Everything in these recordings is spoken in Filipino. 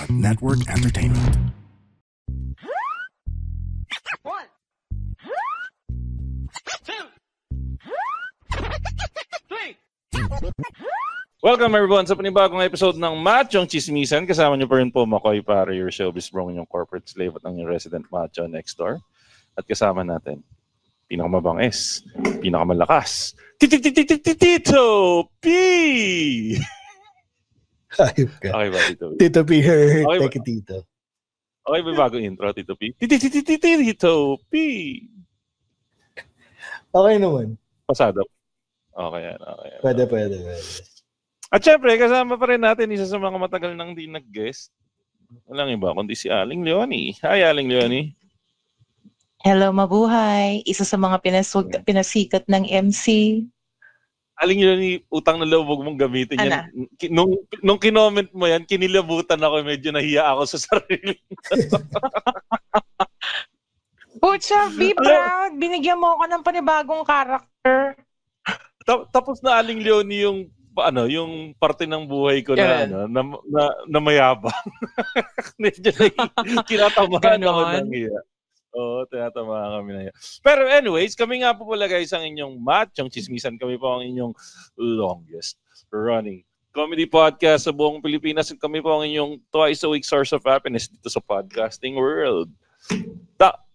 Network Entertainment. One, two, three. Welcome everyone sa panibagong episode ng Machong Chismisan. Kasama niyo pa rin po Makoy para your showbiz bro, yung corporate slave at ang yung resident macho next door. At kasama natin, pinakamabangis, pinakamalakas, Tito P! Hayop ka. Okay ba, Tito P? Tito P, her Okay ba? take Tito. Okay ba bagong intro, Tito P? Tito P! Okay naman. Pasado. Okay yan, okay yan. Pwede. At syempre, kasama pa rin natin isa sa mga matagal nang di nag-guest. Walang iba, kundi si Aling Leonie. Hi, Aling Leonie. Hello, mabuhay. Isa sa mga pinasikat ng MC. Aling Leonie, utang na loob, huwag mong gamitin yan. Nung kinoment mo yan, kinilabutan ako, medyo nahiya ako sa sarili. Pucha, be proud. Binigyan mo ako ng panibagong character. Tapos na Aling Leonie yung parte ng buhay ko na mayabang. Medyo kinatamaan ako ng hiya. Oo, tinatamaan kami na hiya. Pero anyways, kami nga po pala guys ang inyong Machong Chismisan. Kami po ang inyong longest running comedy podcast sa buong Pilipinas. At kami po ang inyong twice a week source of happiness dito sa podcasting world.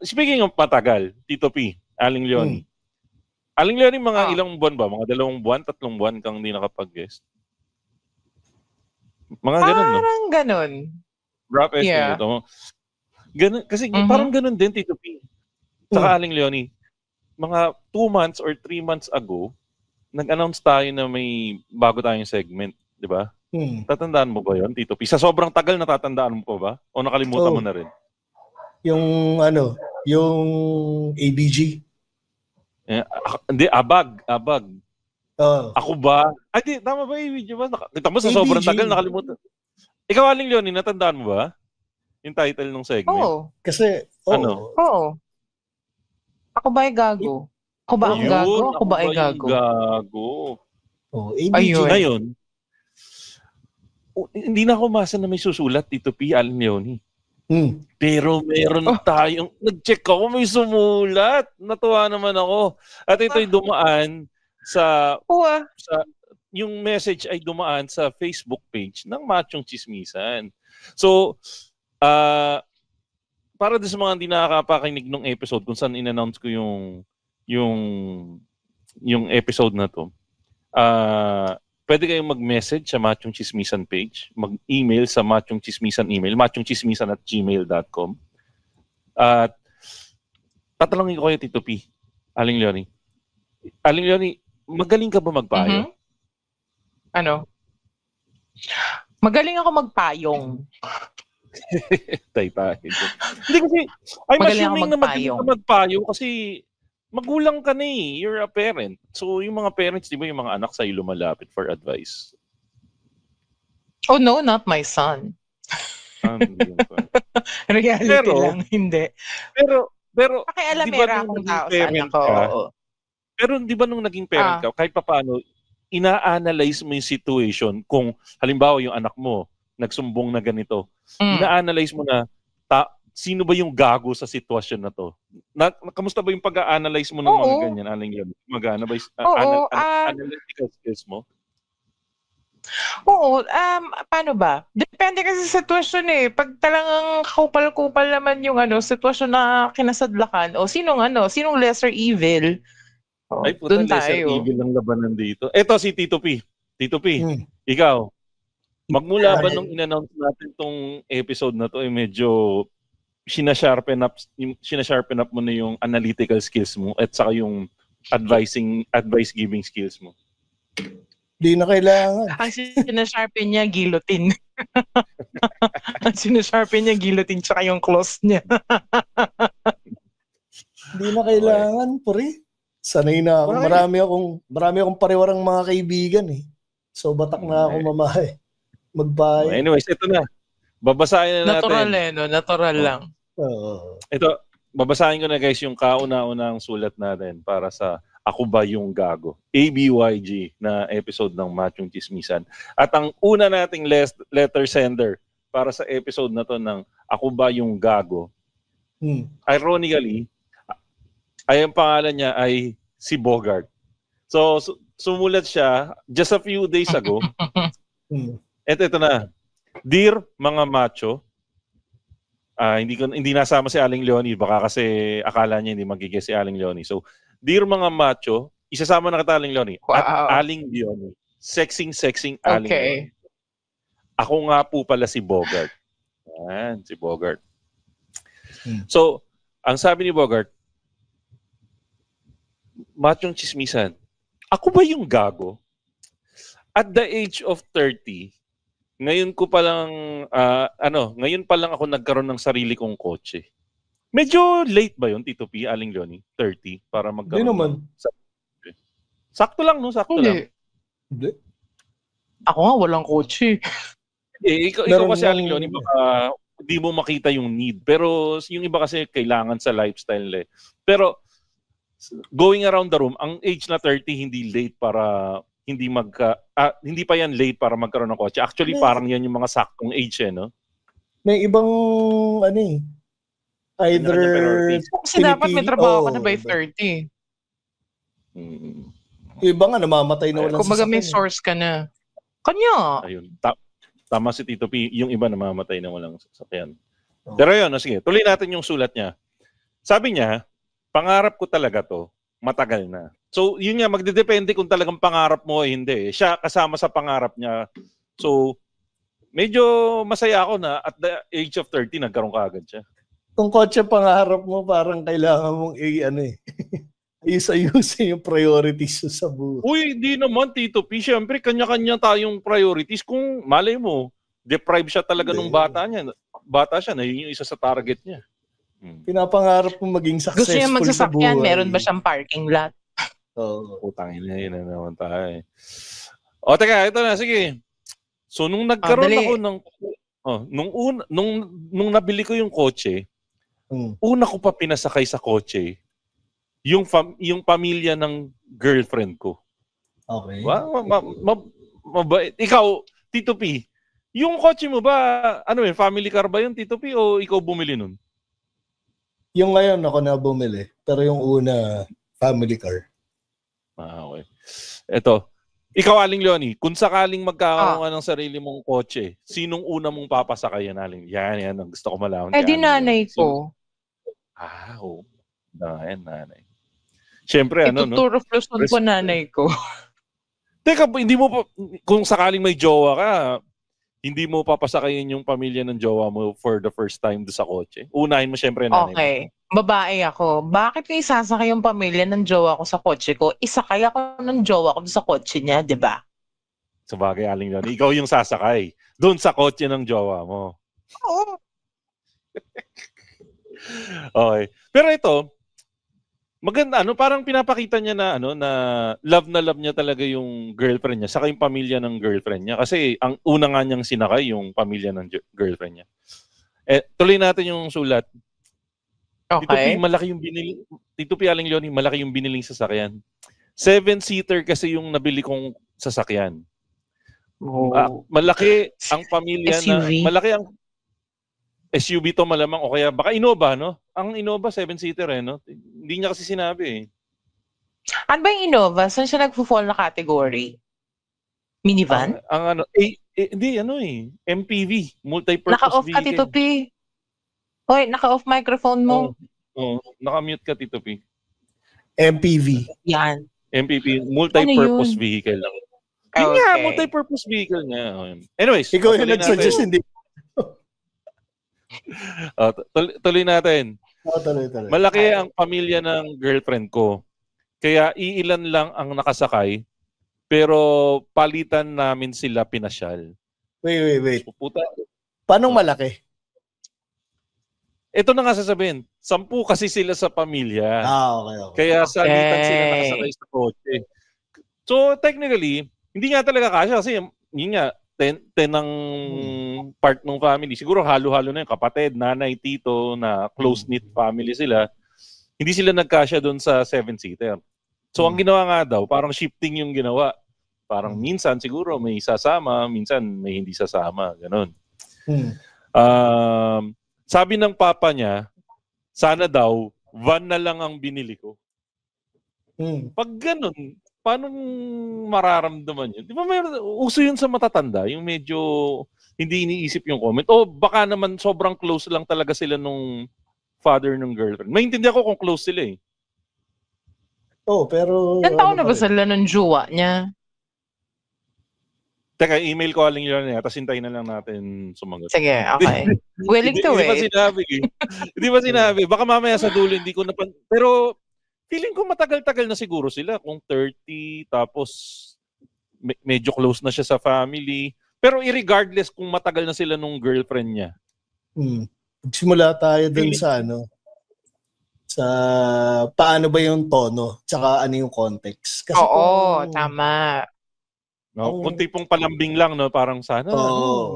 Speaking of matagal, Tito P, Aling Leonie. Aling Leonie, mga ilang buwan ba? Mga 2 buwan, 3 buwan kang hindi nakapag-guest? Mga ganun, no? Parang ganun. Rough estimate. Yeah. Ganun, kasi parang ganun din, Tito P. Saka Aling Leonie, mga 2 months or 3 months ago, nag-announce tayo na may bago tayong segment, di ba? Tatandaan mo ba yun, Tito P? Sa sobrang tagal, natatandaan mo pa ba? O nakalimutan mo na rin? Yung ABG. Hindi, abag. Ako ba? Ay, tama ba yung video ba? Kita mo sa sobrang tagal, nakalimutan. Ikaw, Aling Leonie, natandaan mo ba? Yung title ng segment? Oo. Kasi, Oo. Ako ba ay gago? Ako ba ang gago? Ako ba ay gago? ABG. Ayun. Ngayon, hindi na ako masa na may susulat, Tito P, Aling Leonie. Pero meron tayong, nag-check ako, may sumulat. Natuwa naman ako. At ito'y dumaan sa yung message ay dumaan sa Facebook page ng Machong Chismisan. So, para din sa mga hindi nakakapakinig ng episode kung saan in-announce ko yung episode na to, pwede kayong mag-message sa Machong Chismisan page, mag-email sa Machong Chismisan email, machongchismisan@gmail.com. At tatanungin ko kayo, Tito P, Aling Leonie. Aling Leonie, magaling ka ba magpayo? Ano? Magaling ako magpayong. Hindi kasi, I'm assuming na magaling ka magpayo kasi magulang ka na eh. You're a parent. So, yung mga parents, di ba yung mga anak sa'yo lumalapit for advice? Oh no, not my son. Reality lang, hindi. Pero pakialamera akong tao sa anak ko. Pero di ba nung naging parent ka, kahit papaano, ina-analyze mo yung situation kung halimbawa yung anak mo nagsumbong na ganito. Ina-analyze mo na sino ba yung gago sa sitwasyon na to? Kamusta ba yung pag-a-analyze mo ng mga ganyan, Aling Leonie? Mag-a-analyze analytical skills mo? Oo, paano ba? Depende kasi sa sitwasyon eh. Pag talagang kupal-kupal naman yung sitwasyon na kinasadlakan, sinong lesser evil? Ay, puta, lesser evil ang labanan dito. Eto si Tito P. Tito P, ikaw, magmula ba nung in-announce natin tong episode na to, medyo sinasharpen up mo na yung analytical skills mo at saka yung advice giving skills mo? Di na kailangan. Ang sinasharpen niya, guillotine. Ang sinasharpen niya, guillotine tsaka yung close niya. Di na kailangan, pre. Sanay na ako. Marami akong pariwarang mga kaibigan eh. So, batak na ako magbahay. Anyways, ito na. Babasahin na natin. Natural no? Natural lang. Ito, babasahin ko na guys yung kauna-unang sulat natin para sa Ako Ba Yung Gago? ABYG na episode ng Machong Chismisan. At ang una nating letter sender para sa episode na to ng Ako Ba Yung Gago. Ironically, ay ang pangalan niya ay si Bogart. So sumulat siya just a few days ago. Ito na. Dear mga macho, hindi nasama si Aling Leonie, baka kasi akala niya hindi magiging si Aling Leonie. So, dear mga macho, isasama na kita Aling Leonie. Wow. At Aling Leonie. Sexing Aling Leonie. Ako nga po pala si Bogart. Yan, si Bogart. So, ang sabi ni Bogart, machong chismisan, ako ba yung gago? At the age of 30, ngayon pa lang ako nagkaroon ng sarili kong kotse. Medyo late ba yun, Tito P, Aling Leonie? 30 para magkaroon. Hindi naman. Sakto lang, no? Sakto lang. Hindi. Ako nga, walang kotse. Ikaw kasi, Aling Leonie, baka hindi mo makita yung need. Pero yung iba kasi kailangan sa lifestyle. Pero going around the room, ang age na 30 hindi late para hindi pa yan late para magkaroon ng kotse. Actually, parang yan yung mga saktong age no? May ibang either kasi dapat may trabaho ka na by 30. Iba nga namamatay na walang sasakyan. Kumbaga may source ka na. Kanya. Ayun. Tama si Tito P, yung iba namamatay na walang sasakyan. Pero yun, sige, tuloy natin yung sulat niya. Sabi niya, pangarap ko talaga to, matagal na. So, yun nga, magdedepende kung talagang pangarap mo o hindi. Siya kasama sa pangarap niya. So, medyo masaya ako na at the age of 30, nagkaroon ka agad siya. Kung kotse pangarap mo, parang kailangan mong ayusin yung priorities sa buhay. Uy, hindi naman, Tito P. Siyempre, kanya-kanya tayong priorities. Kung malay mo, deprive siya talaga nung bata niya. Bata siya, na yun yung isa sa target niya. Pinapangarap mo maging successful gusto niya magsasakyan, sa buhay. meron ba siyang parking lot? Utangin na yun naman tayo. O, teka, ito na, sige. So, nung nagkaroon ako ng... nung nabili ko yung kotse, una ko pa pinasakay sa kotse, yung pamilya ng girlfriend ko. Okay. Mabait. Ikaw, Tito P, yung kotse mo ba, family car ba yun, Tito P, o ikaw bumili nun? Yung ngayon ako na bumili, pero yung una, family car. Okay. Ito, ikaw, Aling Leonie, kung sakaling magkakaroon ka ng sarili mong kotse, sinong una mong papasakayan, Aling? Yan, ang gusto ko malaman. Di nanay ko. Nanay. Siyempre, Ituturo Luzon po nanay ko. Teka, hindi mo pa, kung sakaling may jowa ka, hindi mo papasakayin yung pamilya ng jowa mo for the first time sa kotse? Unahin mo siyempre nanay mo. Okay. Babae ako. Bakit ko isasakay yung pamilya ng jowa ko sa kotse ko? Isakay ako ng jowa ko sa kotse niya, di ba? Sabagay, Aling Leonie, ikaw yung sasakay doon sa kotse ng jowa mo. Oo. Okay. Pero ito, maganda, parang pinapakita niya na love na love niya talaga yung girlfriend niya, saka yung pamilya ng girlfriend niya. Kasi ang una nga niyang sinakay yung pamilya ng girlfriend niya. Tuloy natin yung sulat. Okay. Tito P, Aling Leonie, malaki yung biniling sasakyan. 7-seater kasi yung nabili kong sasakyan. Malaki ang pamilya SUV. malaki ang SUV to malamang o kaya baka Innova, no? Ang Innova 7-seater no? Hindi niya kasi sinabi Ano ba yung Innova? Saan siya nagpo-fall na category? Minivan? Hindi MPV, multi-purpose Naka-off ka, Tito P. Hoy, naka-off microphone mo. Naka-mute ka, Tito P. MPV. Yan. MPV, multi-purpose vehicle lang. Yun nga, multi-purpose vehicle nga. Anyways, ikaw yung nag-suggest, hindi. Tuloy natin. Tuloy. Malaki ang pamilya ng girlfriend ko. Kaya iilan lang ang nakasakay, pero palitan namin sila pinasyal. Wait. Puputa. Paano malaki? Ito na nga sasabihin. 10 kasi sila sa pamilya. Okay. Kaya salitan sila nakasakay sa kotse. So, technically, hindi nga talaga kasya kasi yun nga, 10 ang part ng family. Siguro halo-halo na yung kapatid, nanay, tito, na close-knit family sila. Hindi sila nagkasya doon sa 7-seater. So, ang ginawa nga daw, parang shifting yung ginawa. Parang minsan siguro may sasama, minsan may hindi sasama. Ganon. Sabi ng papa niya, sana daw, van na lang ang binili ko. Pag ganun, paano mararamdaman yun? Di ba uso yun sa matatanda, yung medyo hindi iniisip yung comment. O baka naman sobrang close lang talaga sila nung father ng girlfriend. Maintindihan ko kung close sila eh. Pero... Ilan taon na ba sila ng jowa niya? Teka, email ko aling yun tapos hintayin na lang natin sumagot. Sige, okay. Willing to wait. Hindi ba sinabi? Baka mamaya sa dulo, hindi ko pero feeling ko matagal-tagal na siguro sila. Kung 30, tapos medyo close na siya sa family. Pero irregardless kung matagal na sila nung girlfriend niya. Simula tayo dun sa sa paano ba yung tono, tsaka ano yung context. Kasi tama. No, kung tipong palambing lang, no, parang sana,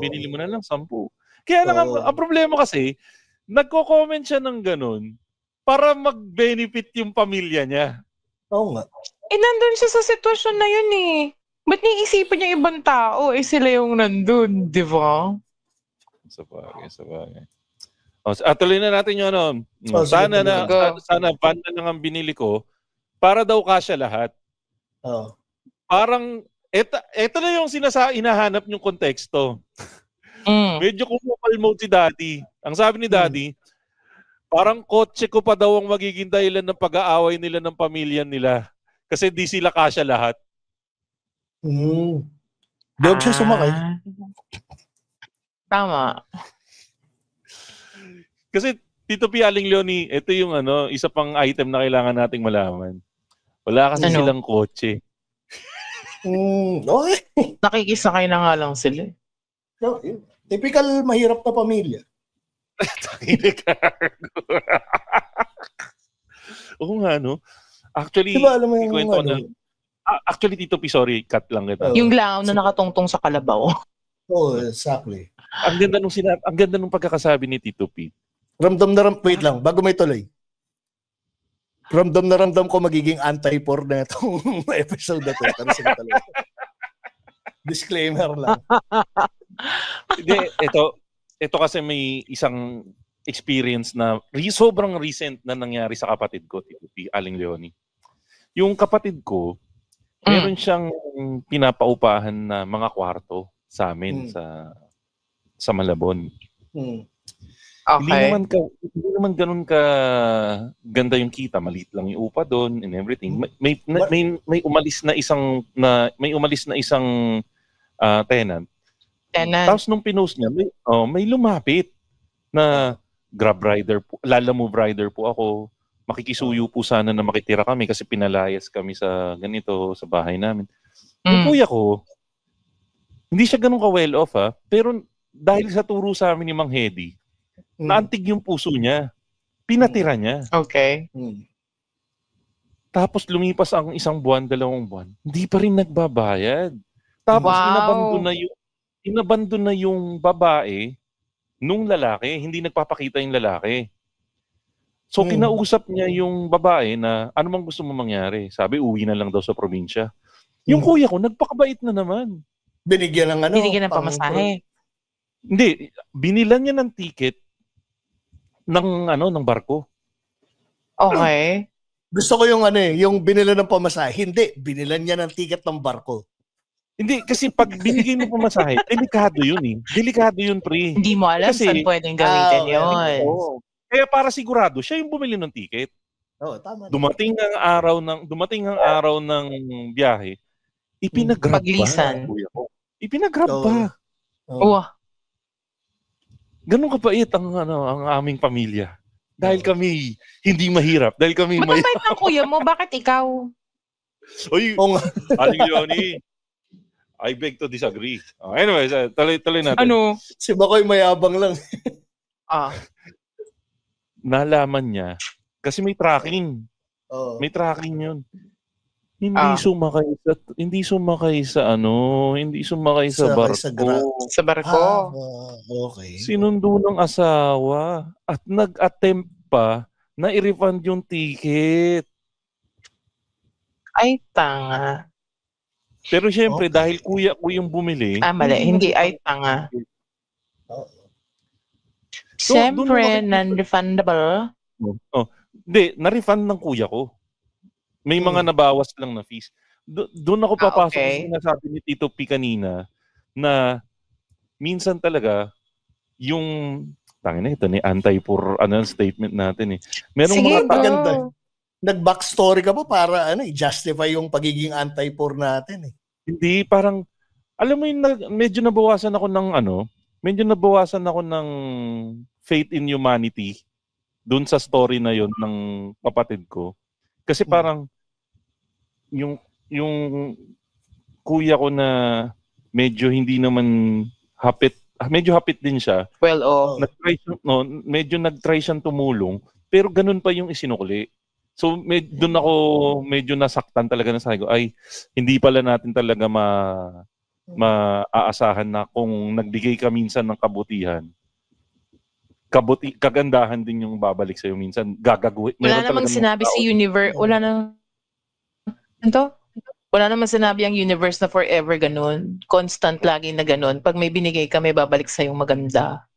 binili mo na lang 10. Kaya lang, ang problema kasi, nagko-comment siya ng ganun para mag-benefit yung pamilya niya. Oo nga. Nandun siya sa sitwasyon na yun eh. Ba't niisipin niya ibang tao? Sila yung nandun, di ba? Sabagay. Tuloy na natin yung sana van na lang ang binili ko para daw kasya lahat. Parang ito na yung hinahanap yung konteksto. Medyo kumupal mode si Daddy. Ang sabi ni Daddy, parang kotse ko pa daw ang magiging dahilan ng pag-aaway nila ng pamilya nila. Kasi di sila kasya lahat. Di ba siya sumakay? Tama. Kasi Tito P. Aling Leonie, ito yung isa pang item na kailangan nating malaman. Wala kasi silang kotse. Okay. Nakikisakay na nga lang sila. Typical mahirap na pamilya. Oo nga, no? Actually, diba, alam mo yung actually, Tito P, sorry, cut lang kita. Yung lao na nakatungtong sa kalabaw. Exactly. Ang ganda nung pagkakasabi ni Tito P. Wait lang, bago may tuloy. Ramdam na ramdam ko magiging anti-por na itong episode na to. Disclaimer lang. Hindi, ito kasi may isang experience na sobrang recent na nangyari sa kapatid ko, Tito P, Aling Leonie. Yung kapatid ko, meron siyang pinapaupahan na mga kwarto sa amin sa Malabon. Okay. Hindi naman ganun ka ganda yung kita, maliit lang yung upa doon and everything. May umalis na isang tenant. Tapos nung pinost niya, may lumapit na Grab rider po, Lalamove rider po ako. Makikisuyo po sana na makitira kami kasi pinalayas kami sa ganito sa bahay namin. Yung kuya ko, hindi siya ganun ka well off pero dahil sa turo sa amin ni Mang Hedy, naantig yung puso niya. Pinatira niya. Okay. Tapos lumipas ang 1 buwan, 2 buwan. Hindi pa rin nagbabayad. Tapos inabandon na yung babae nung lalaki. Hindi nagpapakita yung lalaki. So kinausap niya yung babae na ano mang gusto mo mangyari. Sabi, uwi na lang daw sa probinsya. Yung kuya ko, nagpakabait na naman. Binigyan ng pamasahe. Hindi. Binilan niya ng ticket ng barko. Okay. Gusto ko yung yung binilan ng pamasahe. Hindi, binilan niya ng ticket ng barko. Hindi, kasi pag binigay mo pamasahe, delikado yun eh. Delikado yun, pre. Hindi mo alam saan pwedeng gamitin yun. Kaya para sigurado, siya yung bumili ng ticket. Tama. Dumating ang araw ng biyahe, ipinagrab Paglisan. Ipinagrab pa. Ganun kapait ang aming pamilya. Dahil kami hindi mahirap. Dahil kami mayroon. Ba't ang kuya mo? Bakit ikaw? Oy, Aling Leonie, I beg to disagree. Anyway, tuloy natin. Si Bakoy mayabang lang. Nalaman niya, kasi may tracking. May tracking yun. Hindi sumakay sa barko. Sa barko. Okay. Sinundo ng asawa at nag-attempt pa na i-refund yung ticket. Ay, tanga. Pero syempre, dahil kuya ko yung bumili. Mali. Hindi, ay, tanga. Siyempre, non-refundable. Hindi, na-refund ng kuya ko. May mga nabawas lang na fees. Doon ako papasok sa sinasabi ni Tito P kanina na minsan talaga yung ito ni anti-poor statement natin eh. Merong Sige, mga maganda. Nag-backstory ka pa para i-justify yung pagiging anti-poor natin eh. Hindi, parang alam mo yung medyo nabawasan ako ng faith in humanity doon sa story na yon ng kapatid ko. Kasi parang yung kuya ko na medyo hindi naman medyo hapit din siya. Well, medyo nag-try siyang tumulong, pero ganun pa yung isinukli. So doon ako medyo nasaktan talaga na sabi ko, ay hindi pala natin talaga maaasahan na kung nagbigay ka minsan ng kabutihan. Kagandahan din yung babalik sa'yo minsan. Gagagawin. Wala namang sinabi si universe. Wala namang sinabi ang universe na forever ganun. Constant lagi na ganun. Pag may binigay ka, may babalik sa'yo maganda.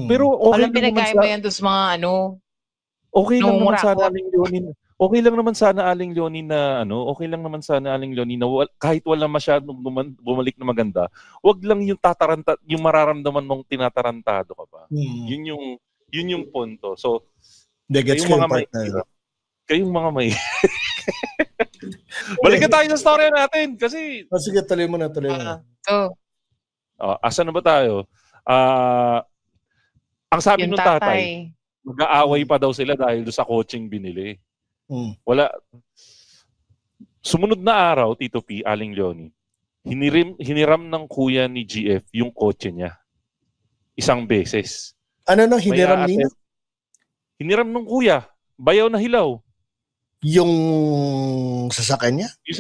Pero okay walang pinagkaiba yan sa mga okay lang naman sana Aling Leonie. Okay lang naman sana Aling Leonie na okay lang naman sana Aling Leonie na kahit wala masyadong bumalik na maganda, wag lang yung yung mararamdaman mong tinatarantado ka pa. Yun yung punto. So, kayong mga may balikan tayo sa story natin kasi sige, tuloy mo na. Asan na ba tayo? Ang sabi ng tatay, mag-aaway pa daw sila dahil sa coaching binili. Wala. Sumunod na araw, Tito P, Aling Leonie, hiniram ng kuya ni GF yung kotse niya. Isang beses. Hiniram niya? Hiniram ng kuya. Bayaw na hilaw. Yung sasakyan niya? Yung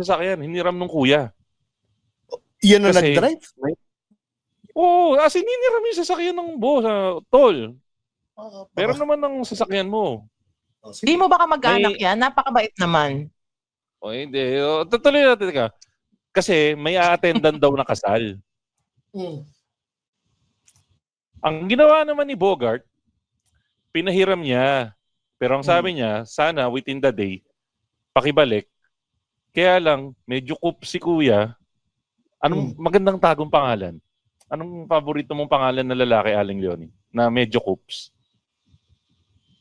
sasakyan. Hiniram ng kuya. Yan na nag-drive? Oo, as in hiniram yung sasakyan ng boss, tol. Pero naman ng sasakyan mo. Hindi mo baka mag-anak yan? Napakabait naman. Hindi. Tutuloy natin ka. Kasi may a-attendan daw na kasal. Ang ginawa naman ni Bogart, pinahiram niya. Pero ang sabi niya, sana within the day, pakibalik. Kaya lang, medyo coop si kuya. Anong magandang tagong pangalan? Anong paborito mong pangalan na lalaki, Aling Leonie? Na medyo coops?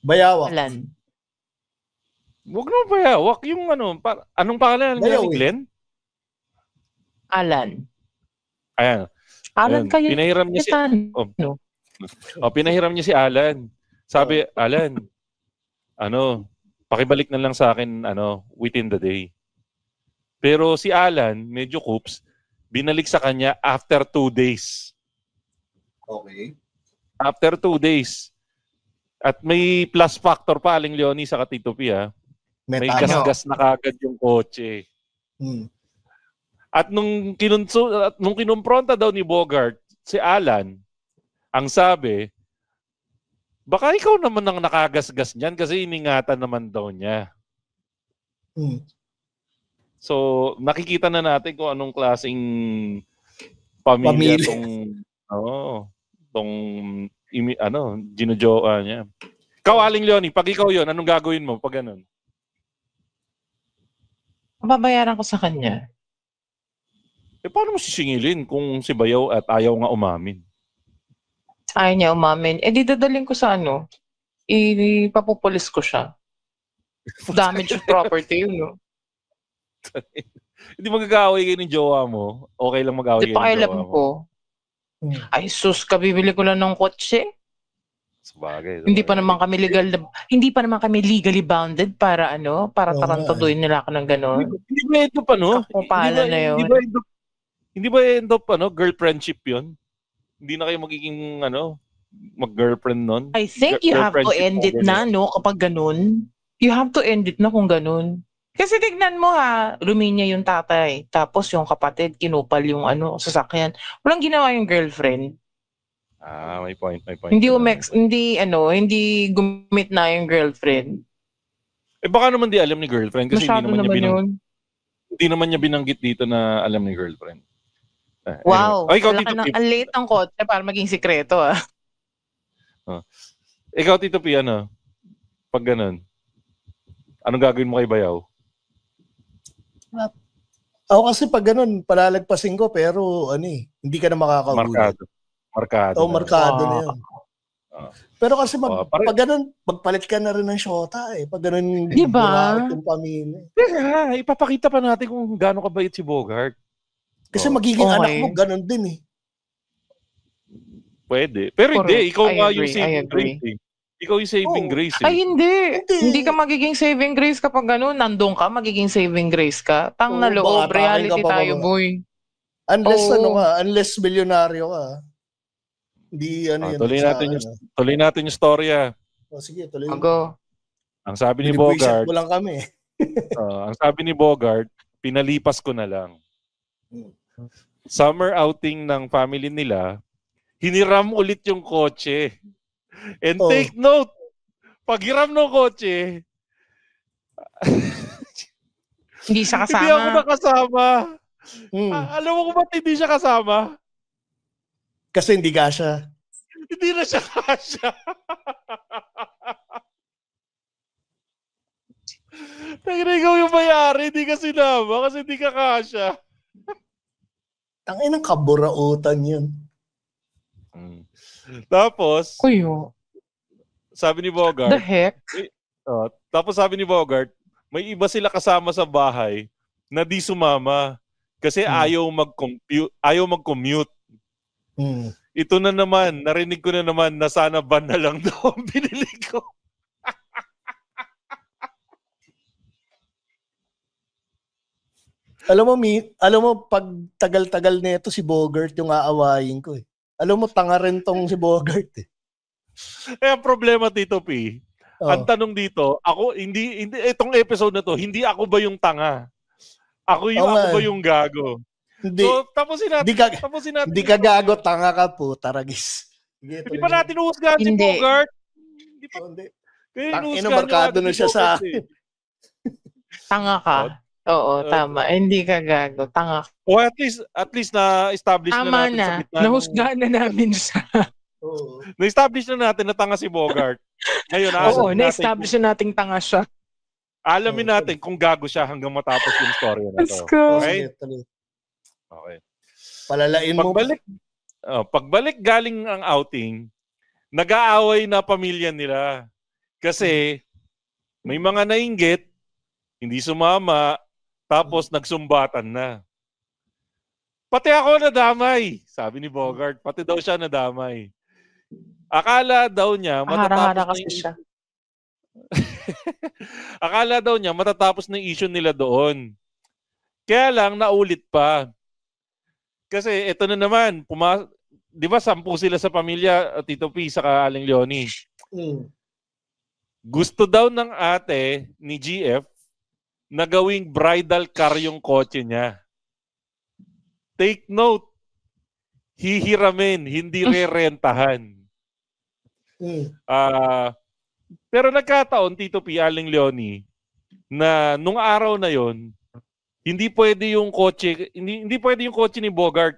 Bayawak. Alan. Huwag naman bayawak. Yung anong pangalan niya ni Glenn? Alan. Ayan. Kayo. Pinahiram niya si pinahiram niya si Alan. Sabi, Alan, pakibalik na lang sa akin within the day. Pero si Alan, medyo coops, binalik sa kanya after 2 days. Okay. After 2 days. At may plus factor pa, Aling Leonie, sa Tito P, ha? May gas-gas na kagad yung kotse. At nung kinumpronta daw ni Bogart, si Alan, ang sabi, baka ikaw naman ang nakagas-gas niyan kasi iningatan naman daw niya. So, nakikita na natin kung anong klaseng pamilya tong ginujoa niya. Ikaw, Aling Leonie, pag ikaw yun, anong gagawin mo pag ganun? Babayaran ko sa kanya. Paano mo sisingilin kung si Bayaw at ayaw nga umamin? Ayaw niya umamin. Di dadaling ko sa ipapupulis ko siya. Damage of property yun, no? Hindi magkakaaway kayo ng jowa mo? Okay lang mag-away kayo ng jowa mo? Di pa alam ko. Ay, sus, kabibili ko lang ng kotse. Sabagay. Hindi pa naman kami legally bounded para tarantaduhin nila ako ng gano'n. Hindi ba ito pa, no? Kapupala na yun. Hindi ba end up, girlfriendship yun? Hindi na kayo magiging, mag-girlfriend nun? I think you have to end it na, no? Kapag ganun. You have to end it na kung ganun. Kasi tignan mo luminya yung tatay. Tapos yung kapatid, kinupal yung sasakyan. Walang ginawa yung girlfriend. May point. Hindi gumit na yung girlfriend. Baka naman di alam ni girlfriend kasi Masyado hindi naman niya binanggit dito na alam ni girlfriend. Wow. Anyway. Ikaw, ang late ng kotse para maging sikreto, Ikaw, Tito P, ano? Pag ganun, anong gagawin mo kay Bayaw? Ako kasi pag ganun, palalagpasin ko pero hindi ka na makakagulat. Markado. Markado na yun. Pero kasi pag ganun, magpalit ka na rin ng shota eh. Pag ganun, diba? Yung pamilya. Ipapakita pa natin kung gaano kabait si Bogart. Kasi magiging anak mo, ganun din eh. Pwede. Pero hindi, ikaw nga yung saving grace eh. Ikaw yung saving grace eh. Ay, hindi. Hindi ka magiging saving grace kapag gano'n. Nandun ka, magiging saving grace ka. Tang na loob, reality tayo, boy. Unless milyonaryo ka. Hindi yun. Tuloy natin yung storya. Sige, tuloy. Ang sabi ni Bogart, mo lang kami. ang sabi ni Bogart, pinalipas ko na lang. Summer outing ng family nila, hiniram ulit yung kotse. And take note, pag hiram ng kotse, hindi siya kasama. Hindi ako nakasama. Alam mo kung ba't hindi siya kasama? Kasi hindi kasya. Hindi na siya kasya. Tangina, ikaw yung mayari, hindi ka sinama kasi hindi ka kasya. Tangina, kaburautan yun. Tapos, sabi ni Bogart, the heck? Tapos sabi ni Bogart, may iba sila kasama sa bahay na di sumama kasi ayaw mag-commute. Ito na naman, narinig ko na naman na sana van na lang daw ang binili ko. Alam mo, pag tagal-tagal na ito, si Bogart yung aawayin ko eh. Alam mo, tanga rin tong si Bogart eh. Ang problema, Tito P, ang tanong dito, hindi itong episode na to, hindi ako ba yung tanga? Ako ba yung gago? Hindi. So, tapusin natin. Hindi ka gago, tanga ka po, taragis. Hindi pa natin uhusgahan si Bogart. Hindi. Tangina, markado na siya sa akin. Tanga ka. Oo, tama. Hindi ka gago. Tanga ka. O at least na-establish na natin sa gitna. Nahusgahan na namin siya. Na-establish na natin na tanga si Bogart. Ngayon, na-establish na nating tanga siya. Alamin natin kung gago siya hanggang matapos yung story na to. Let's go. Okay. Palalain mo. Pagbalik galing ang outing, nag-aaway na pamilya nila. Kasi may mga nainggit, hindi sumama, tapos nagsumbatan na. Pati ako nadamay, sabi ni Bogart. Pati daw siya nadamay. Akala daw niya matatapos na yung issue nila doon. Kaya lang naulit pa. Kasi ito na naman, di ba 10 sila sa pamilya, Tito P, saka Aling Leonie. Gusto daw ng ate ni GF na gawing bridal car yung kotse niya. Take note, hihiramin, hindi re-rentahan. Pero nagkataon, Tito P, Aling Leonie, na nung araw na yon, hindi pwede yung kotse ni Bogart.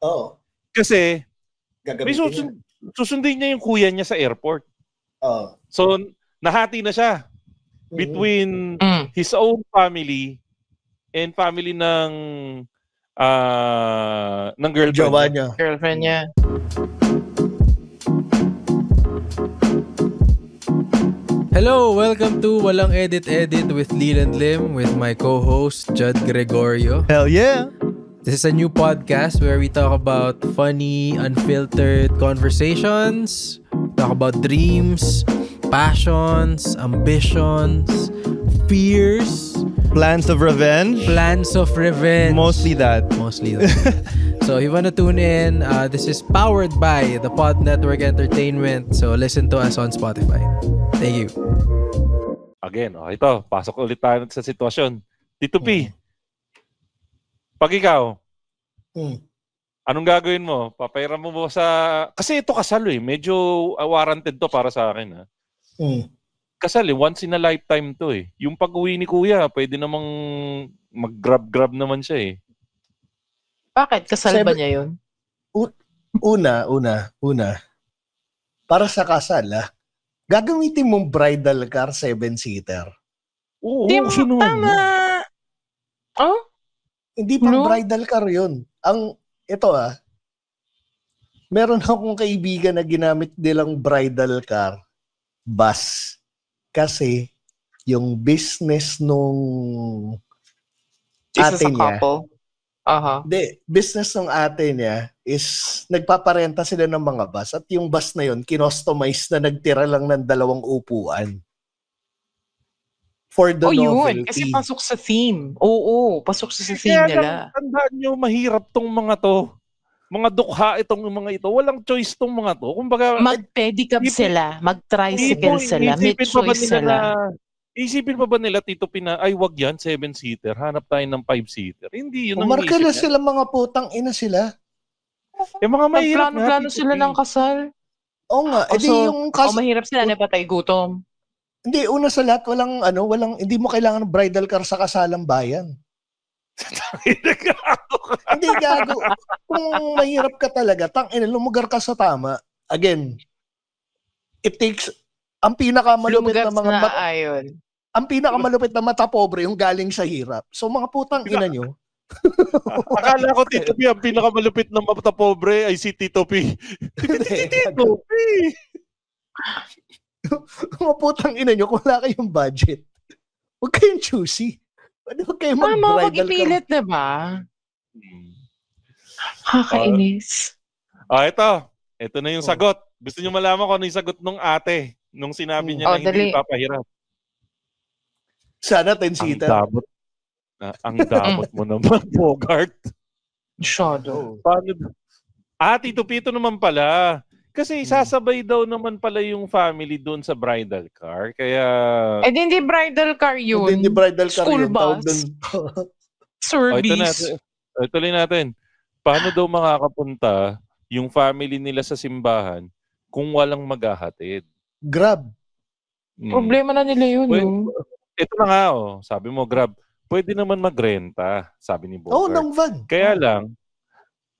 Oo. Kasi may susundin niya yung kuya niya sa airport. Oo. So nahati na siya between his own family and family ng girlfriend niya. Hello, welcome to Walang Edit with Lil and Lim with my co-host Judd Gregorio. Hell yeah! This is a new podcast where we talk about funny, unfiltered conversations, talk about dreams, passions, ambitions, fears, Plans of revenge. Mostly that. So if you want to tune in, this is powered by the Pod Network Entertainment. So listen to us on Spotify. Thank you. Again, ito, pasok ulit tayo sa sitwasyon. Tito P, pag ikaw, anong gagawin mo? Papairam mo ba sa... Kasi ito kasal medyo warranted to para sa akin. Kasal once in a lifetime to Yung pag-uwi ni kuya, pwede namang mag-grab naman siya Bakit? Kasal ba niya yun? Una. para sa kasal, gagamitin mong bridal car 7-seater. Oo, Di, sino tama. Oh? Hindi pang No? bridal car yun. Ito meron akong kaibigan na ginamit nilang bridal car, bus. Kasi yung business nung Isa ate sa niya, couple. Aha. business ng ate niya is nagpaparenta sila ng mga bus at yung bus na yun, kinostomize na nagtira lang ng 2 upuan. For the novelty. Yun. Kasi pasok sa theme. Oo, pasok sa theme Kaya nila. tandaan nyo, mahirap tong mga to. Mga dukha itong mga ito. Walang choice tong mga to. Kumbaga, Mag-pedicab sila, mag-tricycle sila, may choice sila. Isipin pa ba nila, Tito Pina, ay wag yan, 7-seater. Hanap tayo ng 5-seater. Hindi, yun ang Umarkala iisip sila, mga putang ina sila. yung mga mahirap nga, Nagplano-plano Tito sila P. ng kasal. Oo nga, edi yung mahirap sila na patay gutom. Hindi, una sa lahat, hindi mo kailangan ng bridal car sa kasalang bayan. Hindi, gago. Kung mahirap ka talaga, lumugar ka sa tama. Again, it takes, ang pinakamalupit na mga ang pinakamalupit na mata pobre yung galing sa hirap. So mga putang ina nyo. Akala ko Tito P, ang pinakamalupit na mata pobre ay si Tito P. Tito P. Mga putang ina nyo, kung wala kayong budget, huwag kayong choosy. Huwag kayong mag-bridal huwag ipilit na ba? Kakainis. Ito na yung sagot. Gusto nyo malaman kung ano yung sagot nung ate nung sinabi niya na hindi ipapahirap. Sana 10-seater. Ang damot mo naman, Bogart. Shadow. Tito Pito naman pala. Kasi sasabay daw naman pala yung family doon sa bridal car. Kaya... hindi bridal car yun. Hindi bridal car school yun. Bus. Service. Tuloy natin. Paano daw makakapunta yung family nila sa simbahan kung walang maghahatid? Grab. Problema na nila yun. Ito na nga, sabi mo, Grab. Pwede naman magrenta, sabi ni Bogart. ng van. Kaya lang,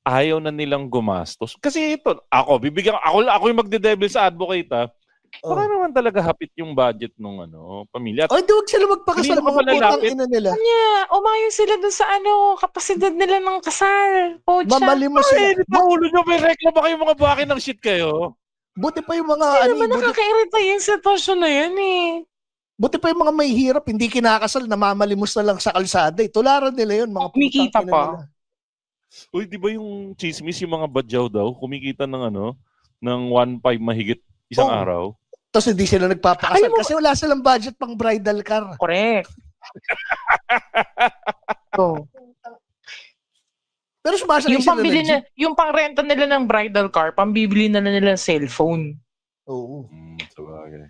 ayaw na nilang gumastos. Kasi ito, ako yung magde-devil's advocate Baka naman talaga hapit yung budget ng pamilya. Hindi, huwag sila magpakasal, mga putang ina nila. Umayon sila dun sa kapasidad nila ng kasal. Mamalimos sila. Ulo nyo, may reklamo kayo mga buhakin ng shit kayo. Buti pa yung mga... Hindi naman nakakairita yung sitwasyon na yan Buti pa yung mga may hirap, hindi kinakasal, namamalimos na lang sa kalsada. Tularan nila yun, mga putang ina nila. Uy, di ba yung chismis, yung mga badyaw daw, kumikita ng ng 1.5 mahigit isang araw? Tapos hindi sila nagpapakasal kasi wala silang budget pang bridal car. Correct. Pero sumasakay sila ng jeep. Yung pangrenta nila ng bridal car, pambibili na nila ng cellphone. Oo. Sabagay.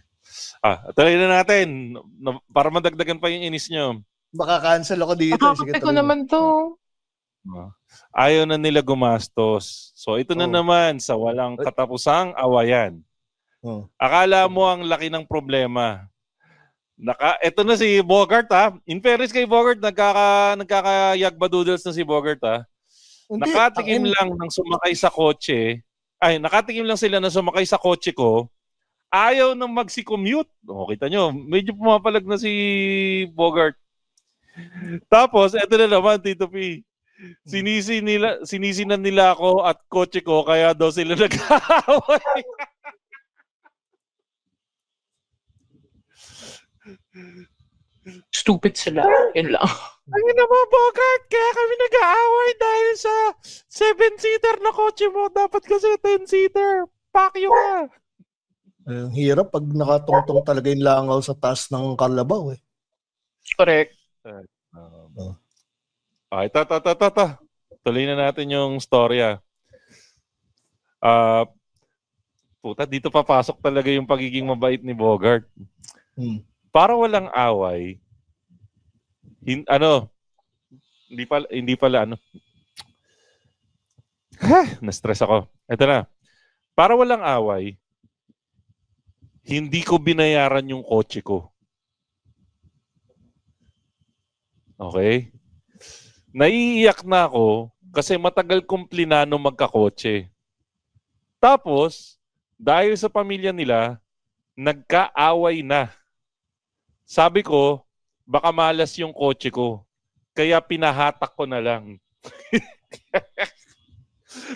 Tuloy na natin para madagdagan pa yung inis nyo. Baka cancel ako dito. Nakakape ko naman to. Ayaw na nila gumastos. So ito na naman sa walang katapusang awayan. Akala mo ang laki ng problema. Ito na si Bogart In fairness kay Bogart, nagkakayagbadoodles na si Bogart Nakatikim lang ng sumakay sa kotse. Nakatikim lang sila na sumakay sa kotse ko. Ayaw nang magsi-commute. Kita nyo, medyo pumapalag na si Bogart. Tapos, eto na naman, Tito P. Sinisi na nila ako at kotse ko, kaya daw sila nag-aaway. Stupid sila. Yun lang. Ang ina mo, Bogart, kaya kami nag-aaway dahil sa 7-seater na kotse mo. Dapat kasi 10-seater. Fuck you ka. Ang hirap pag nakatungtong talaga yung langaw sa taas ng kalabaw Correct. Ito. Tuloy na natin yung storya. Dito papasok talaga yung pagiging mabait ni Bogart. Para walang away, hindi pala na-stress ako. Ito na. Para walang away, hindi ko binayaran yung kotse ko. Okay? Naiiyak na ako kasi matagal kong plinano magkakotse. Tapos, dahil sa pamilya nila, nagkaaway na. Sabi ko, baka malas yung kotse ko. Kaya pinahatak ko na lang.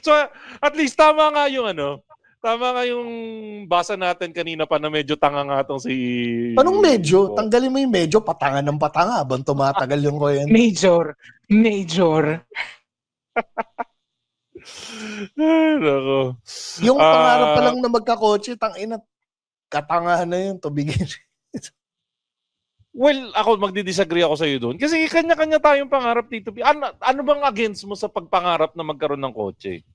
So, at least tama nga yung basa natin kanina pa na medyo tanga nga tong si... Anong medyo? Tanggalin mo yung medyo, patanga ng patanga habang tumatagal yung kwento. Major. Nako. Yung pangarap pa lang na magkakotse, tangina, katangahan na yun to begin. Well, ako magdi-disagree ako sa iyo doon. Kasi kanya-kanya tayong pangarap dito. Ano bang against mo sa pagpangarap na magkaroon ng kotse?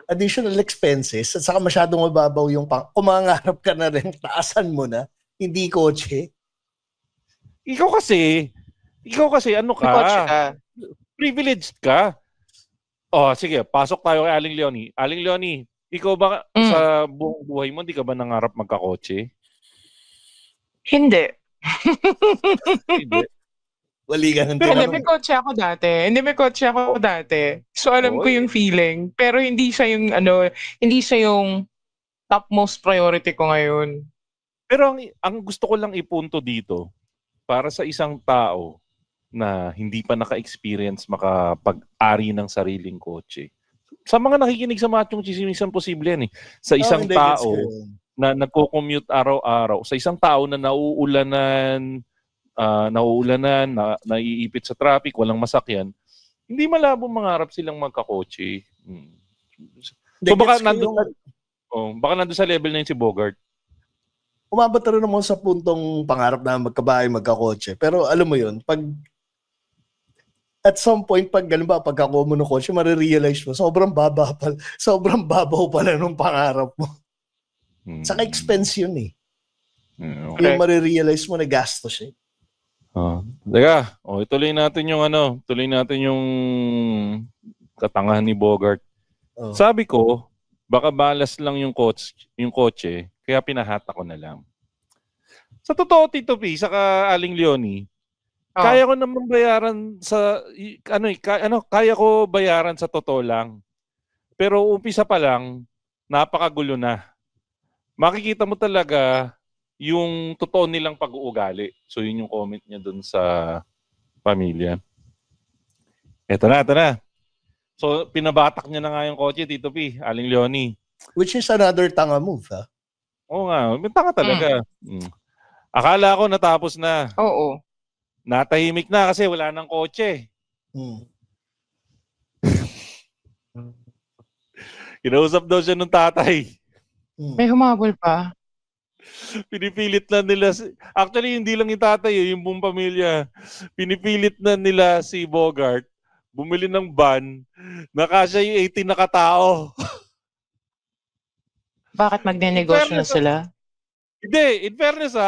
Additional expenses at saka masyadong mababaw yung kumangarap ka na rin, taasan mo na, hindi kotse. Ikaw kasi ano ka? Privileged ka. Oh, sige, pasok tayo kay Aling Leonie. Aling Leonie, ikaw ba sa buong buhay mo, hindi ka ba nangarap magkakotse? Hindi. Hindi. Wali ka ng Pero may kotse ako dati. So alam ko yung feeling. Pero hindi siya yung topmost priority ko ngayon. Pero ang gusto ko lang ipunto dito, para sa isang tao na hindi pa naka-experience makapag-ari ng sariling kotse. Sa mga nakikinig sa Machong Chismisan, posible yan eh. Sa isang tao na nagko-commute araw-araw, sa isang tao na nauulanan, naiipit sa traffic, walang masakyan, hindi malabo mangarap silang magkakotse. So baka nandun sa level na yun si Bogart. Umabot na rin naman sa puntong pangarap na magkabahay, magkakotse. Pero alam mo yun, at some point, pagkakuha mo ng kotse, marirealize mo, sobrang babaw pala nung pangarap mo. Saka expense yun eh. Yung marirealize mo na gastos eh. Teka, tuloy natin yung katangahan ni Bogart. Sabi ko, baka balas lang yung kotse, kaya pinahatak ko na lang. Sa totoo, Tito P, saka Aling Leonie, kaya ko naman bayaran kaya ko bayaran sa totoo lang. Pero umpisa pa lang, napakagulo na. Makikita mo talaga yung totoo nilang pag-uugali. So yun yung comment niya dun sa pamilya. Eto na. So pinabatak niya na nga yung kotse, Tito P, Aling Leonie. Which is another tanga move, ha? Oo nga, may tanga talaga. Akala ko natapos na. Oo. Natahimik na kasi wala nang kotse. Kinausap daw siya ng tatay. May humabol pa. Pinipilit na nila, actually hindi lang yung tatay, yung buong pamilya. Pinipilit na nila si Bogart bumili ng van na kasya yung 18 na katao. Bakit magne-negosyo na sila? Hindi, in fairness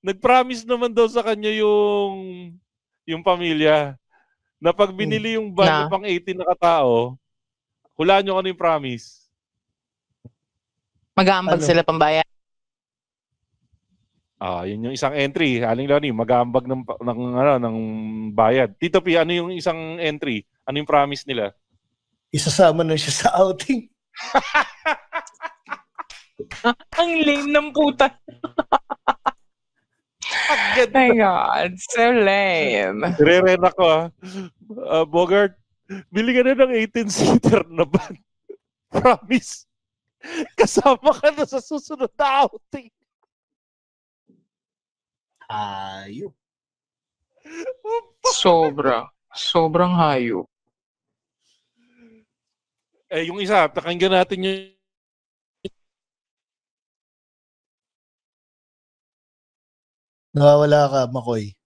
nag-promise naman daw sa kanya yung pamilya na pag binili yung van na pang 18 na katao, hulaan nyo ano yung promise. Mag-aambag sila pambayan. Yun yung isang entry. Aling Leonie, mag-aambag ng bayad. Tito P, ano yung isang entry? Ano yung promise nila? Isasama na siya sa outing. Ang lame ng puta. My God, so lame. Re-ren ako Bogart, bili ka na ng 18-seater na van. Promise. Kasama ka na sa susunod na outing. Hayop. Sobrang hayop. Yung isa, pakinggan natin yung Nawawala ka, Makoy.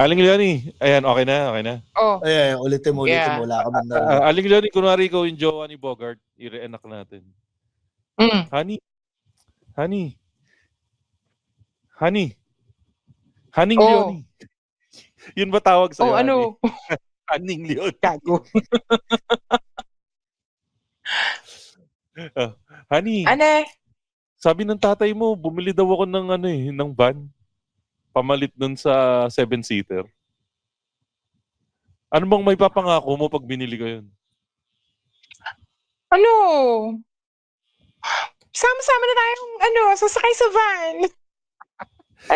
Aling Leonie, ayan, okay na. Ayan, ulitin mo, wala ka man na. Aling Leonie, kunwari ikaw yung jowa ni Bogart, i-reenact natin. Haning Leonie. Yun ba tawag sa'yo? Ano? Haning Leonie. Gago. Honey. Sabi ng tatay mo, bumili daw ako ng van. Pamalit dun sa 7-seater. Ano bang may papangako mo pag binili ko yun? sama-sama na tayong, sasakay sa van.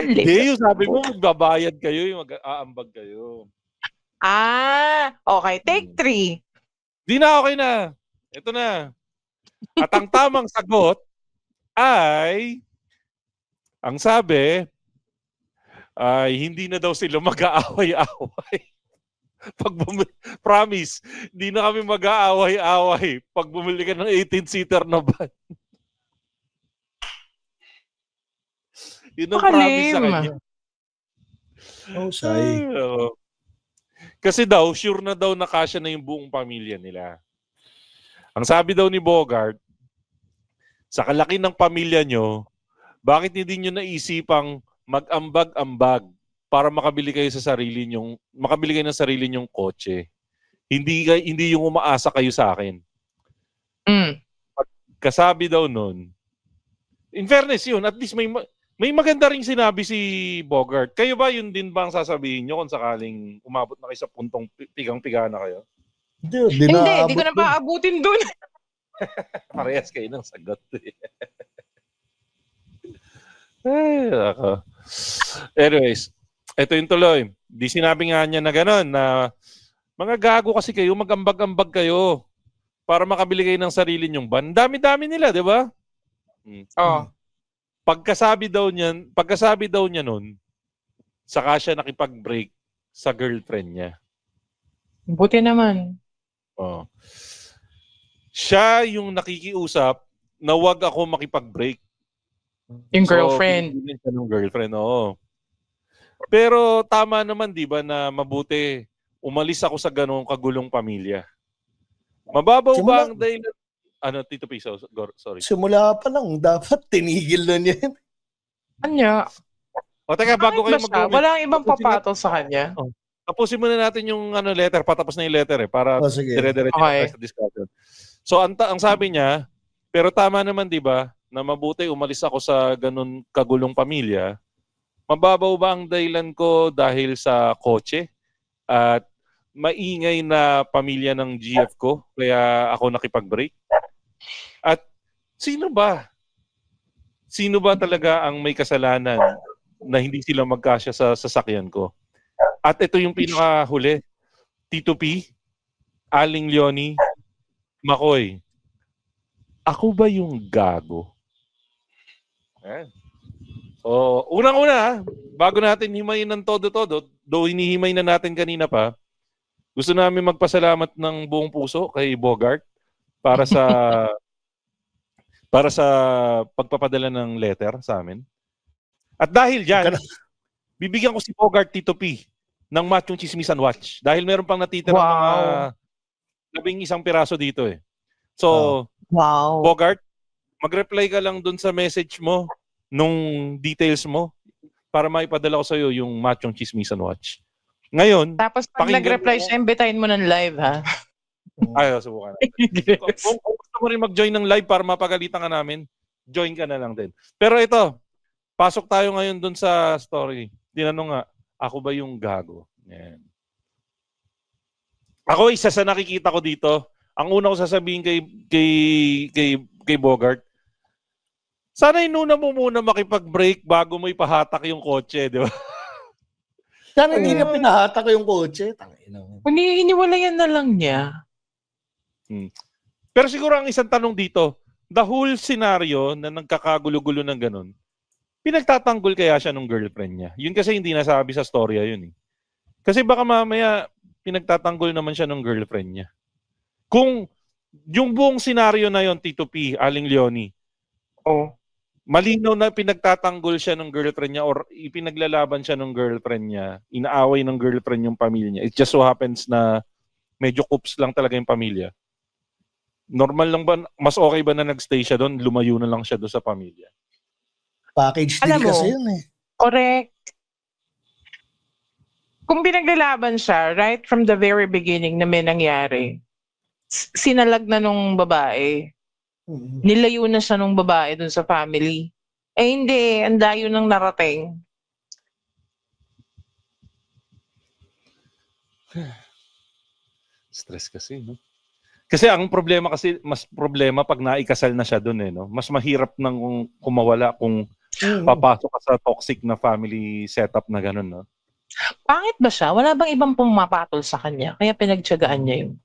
Hindi, yung sabi mo, magbabayad kayo, yung mag-aambag kayo. Okay. Take 3. Di na, okay na. Ito na. At ang tamang sagot ay, ang sabi, ay hindi na daw sila mag-aaway-aaway. Promise, hindi na kami mag-aaway-aaway pag bumili ka ng 18-seater na van. Yun ang promise sa kanya. Say. Kasi daw, sure na daw nakasya na yung buong pamilya nila. Ang sabi daw ni Bogart, sa kalaki ng pamilya nyo, bakit hindi nyo naisipang mag-ambag-ambag para makabili kayo ng sarili nyong kotse? Hindi yung umaasa kayo sa akin. Kasabi daw nun, in fairness yun, at least may maganda ring sinabi si Bogart. Kayo ba yun din ba ang sasabihin nyo kung sakaling umabot na kayo sa puntong pigang-piga na kayo? Hindi ko na paabutin dun. Parehas kayo ng sagot. Ay, ako. Anyways, ito yung tuloy. Di sinabi nga niya na gano'n, na mga gago kasi kayo, mag-ambag-ambag kayo para makabili kayo ng sarili nyong van. Dami-dami nila, di ba? Pagkasabi daw niya nun, saka siya nakipag-break sa girlfriend niya. Buti naman. Siya yung nakikiusap na wag ako makipag-break. Yung girlfriend. So, siya ng girlfriend, oo. Pero tama naman, di ba, na mabuti umalis ako sa ganong kagulong pamilya. Mababaw ba ang dahilan? Tito Piso, sorry. Simula pa lang, dapat tinigil na niya. Anya? Teka, bago kayo mag-comment. Walang ibang papatol sa kanya. Tapusin muna natin yung letter. Patapos na yung letter para dire-diretso tayo sa discussion. So, ang sabi niya, pero tama naman, di ba, na mabuti umalis ako sa ganun kagulong pamilya. Mababaw ba ang dahilan ko dahil sa kotse at maingay na pamilya ng GF ko kaya ako nakipag-break? At sino ba talaga ang may kasalanan na hindi sila magkasya sa sasakyan ko? At ito yung pinakahuli, Tito P, Aling Leonie, Makoy, ako ba yung gago? So, unang-una, bago natin himayin ng todo-todo, though hinihimay na natin kanina pa, gusto namin magpasalamat ng buong puso kay Bogart para sa pagpapadala ng letter sa amin. At dahil dyan, bibigyan ko si Bogart, Tito P, ng Machong Chismisan Watch. Dahil meron pang natitira mga 11 piraso dito eh. So, Bogart, mag-reply ka lang dun sa message mo nung details mo para maipadala ko sa'yo yung Machong Chismisan Watch. Ngayon, tapos pag nag-reply siya, imbitahin mo ng live, ha? Ay, subukan natin. Kung gusto mo rin mag-join ng live para mapagalitan ka namin, join ka na lang din. Pero ito, pasok tayo ngayon dun sa story. Tinanong nga, ako ba yung gago? Yan. Ako, isa sa nakikita ko dito, ang una ko sasabihin kay Bogart, sana inuna mo muna makipag-break bago mo ipahatak yung kotse, di ba? Sana hindi na pinahatak yung kotse. Hiniwalayan na lang niya. Pero siguro ang isang tanong dito, the whole scenario na nagkakagulo-gulo ng ganun, pinagtatanggol kaya siya ng girlfriend niya? Yun kasi hindi nasabi sa storya yun eh. Kasi baka mamaya pinagtatanggol naman siya ng girlfriend niya. Kung yung buong scenario na yon, Tito P, Aling Leonie, malinaw na pinagtatanggol siya ng girlfriend niya or ipinaglalaban siya ng girlfriend niya, inaaway ng girlfriend yung pamilya niya. It just so happens na medyo coops lang talaga yung pamilya. Normal lang ba, mas okay ba na nagstay siya doon, lumayo na lang siya doon sa pamilya? Package deal kasi yun eh. Correct. Kung pinaglalaban siya, right from the very beginning na may nangyari, sinalag na nung babae. Nilayo na siya nung babae dun sa family. Hindi, ang layo ng narating. Stress kasi, no? Kasi ang problema kasi, mas problema pag naikasal na siya doon eh, no? Mas mahirap nang kung mawala kung papasok ka sa toxic na family setup na gano'n, no? Pangit ba siya? Wala bang ibang pumapatol sa kanya? Kaya pinagtiyagaan niya yun?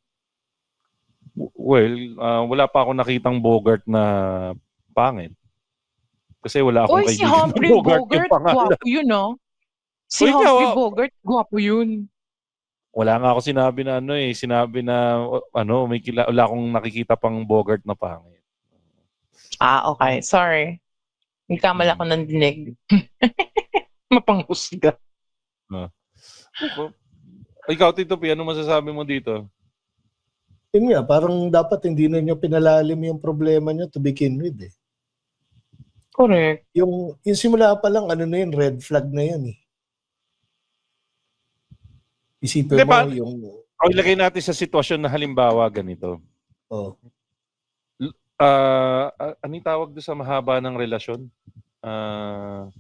Well, wala pa ako nakitang Bogart na pangit. Kasi wala akong si kaibigan Humphrey na Bogart yung Bogart, pangalan. gwapo yun, no? Si Uy, Humphrey Bogart, gwapo yun. Wala nga ako sinabi na sinabi na wala akong nakikita pang Bogart na pangit. Okay. Sorry. May kamala ko ng dinig. Mapanghusga. Ikaw, Tito P, ano masasabi mo dito? Yun nga, parang dapat hindi na nyo pinalalim yung problema nyo to begin with eh. Correct. Yung simula pa lang, red flag na yan eh. Isipin mo yung... Ilagay natin sa sitwasyon na halimbawa ganito. Anong tawag doon sa mahaba ng relasyon?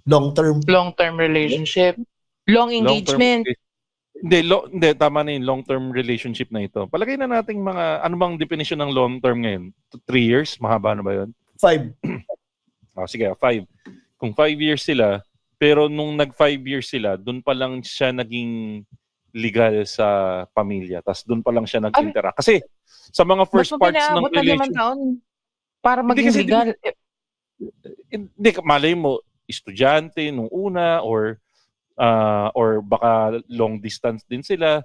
Long-term relationship. Long engagement. Hindi, tama na yung long-term relationship na ito. Palagay na natin ano bang definition ng long-term ngayon? 3 years? Mahaba na ba yun? 5. Sige, 5. Kung 5 years sila, pero nung nag-5 years sila, doon pa lang siya naging legal sa pamilya. Tapos doon pa lang siya nag-interact. Kasi sa mga first parts ng relationship... Para maging legal. Hindi, malay mo, estudyante nung una or baka long distance din sila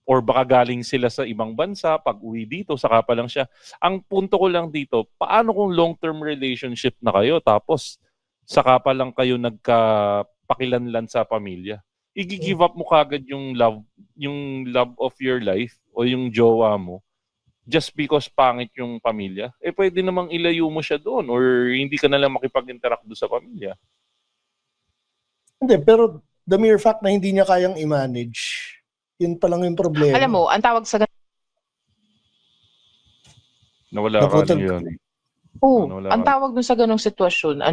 or baka galing sila sa ibang bansa, pag-uwi dito, saka pa lang siya. Ang punto ko lang dito, paano kung long-term relationship na kayo tapos saka pa lang kayo nagkapakilanlan sa pamilya? I-give up mo kagad yung love of your life o yung jowa mo just because pangit yung pamilya? Pwede namang ilayo mo siya doon or hindi ka na lang makipag-interact doon sa pamilya. Hindi, pero the mere fact na hindi niya kayang i-manage, yun pa lang yung problema. Alam mo, ang tawag sa nawala ka yun. Ang tawag dun sa ganong sitwasyon,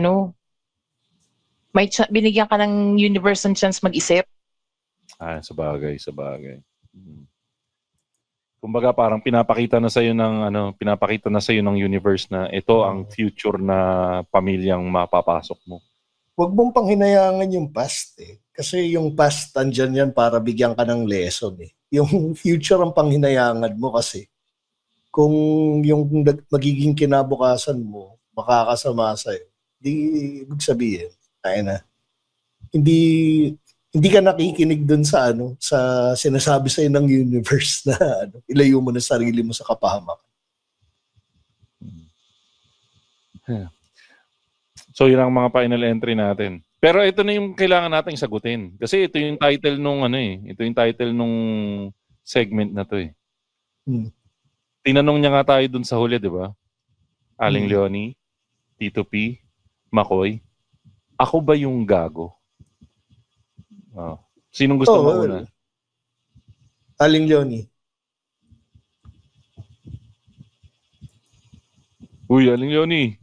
binigyan ka ng universe and chance mag-isip. Sa bagay. Kumbaga parang pinapakita na sa iyo ng universe na ito ang future na pamilyang mapapasok mo. Huwag mong panghinayangan yung past eh. Kasi yung past andyan yan para bigyan ka ng lesson eh. Yung future ang panghinayangan mo kasi kung yung magiging kinabukasan mo makakasama sa'yo, di ibig sabihin, hindi ka nakikinig dun sa sa sinasabi sa'yo ng universe na ilayo mo na sarili mo sa kapahamakan. So yun ang mga final entry natin. Pero ito na yung kailangan nating sagutin. Kasi ito yung title nung ito yung title nung segment na to eh. Tinanong niya nga tayo dun sa huli, di ba? Aling Leonie, Tito P, McCoy, ako ba yung gago? Sinong gusto mo una? Aling Leonie. Uy, Aling Leonie.